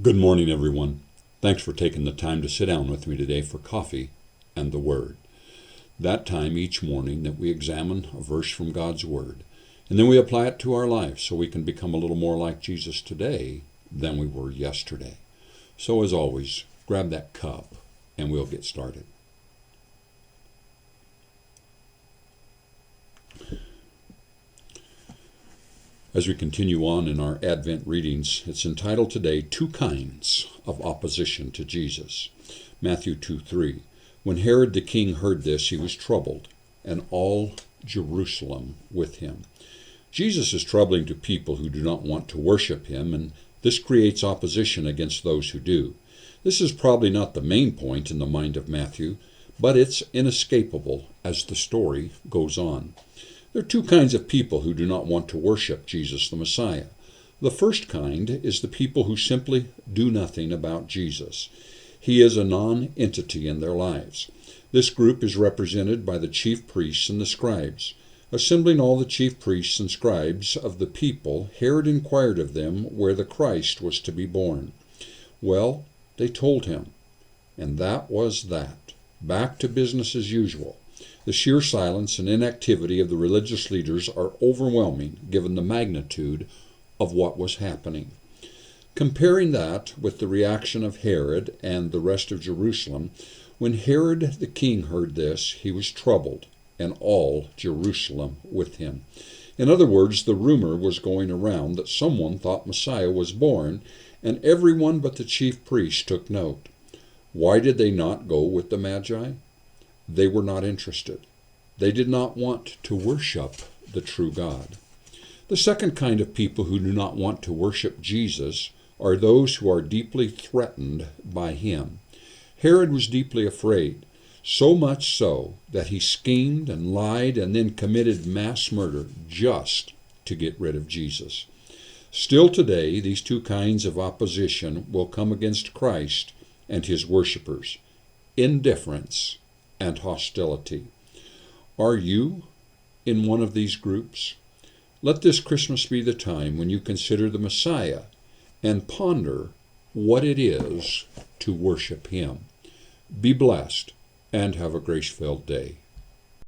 Good morning, everyone. Thanks for taking the time to sit down with me today for coffee and the Word. That time each morning that we examine a verse from God's Word, and then we apply it to our life so we can become a little more like Jesus today than we were yesterday. So as always, grab that cup and we'll get started. As we continue on in our Advent readings, it's entitled today, Two Kinds of Opposition to Jesus. Matthew 2:3. When Herod the king heard this, he was troubled, and all Jerusalem with him. Jesus is troubling to people who do not want to worship him, and this creates opposition against those who do. This is probably not the main point in the mind of Matthew, but it's inescapable as the story goes on. There are two kinds of people who do not want to worship Jesus the Messiah. The first kind is the people who simply do nothing about Jesus. He is a non-entity in their lives. This group is represented by the chief priests and the scribes. Assembling all the chief priests and scribes of the people, Herod inquired of them where the Christ was to be born. Well, they told him, and that was that. Back to business as usual. The sheer silence and inactivity of the religious leaders are overwhelming given the magnitude of what was happening. Comparing that with the reaction of Herod and the rest of Jerusalem, when Herod the king heard this, he was troubled, and all Jerusalem with him. In other words, the rumor was going around that someone thought Messiah was born, and everyone but the chief priests took note. Why did they not go with the Magi? They were not interested. They did not want to worship the true God. The second kind of people who do not want to worship Jesus are those who are deeply threatened by him. Herod was deeply afraid, so much so that he schemed and lied and then committed mass murder just to get rid of Jesus. Still today, these two kinds of opposition will come against Christ and his worshipers: indifference and hostility. Are you in one of these groups? Let this Christmas be the time when you consider the Messiah and ponder what it is to worship him. Be blessed and have a grace-filled day.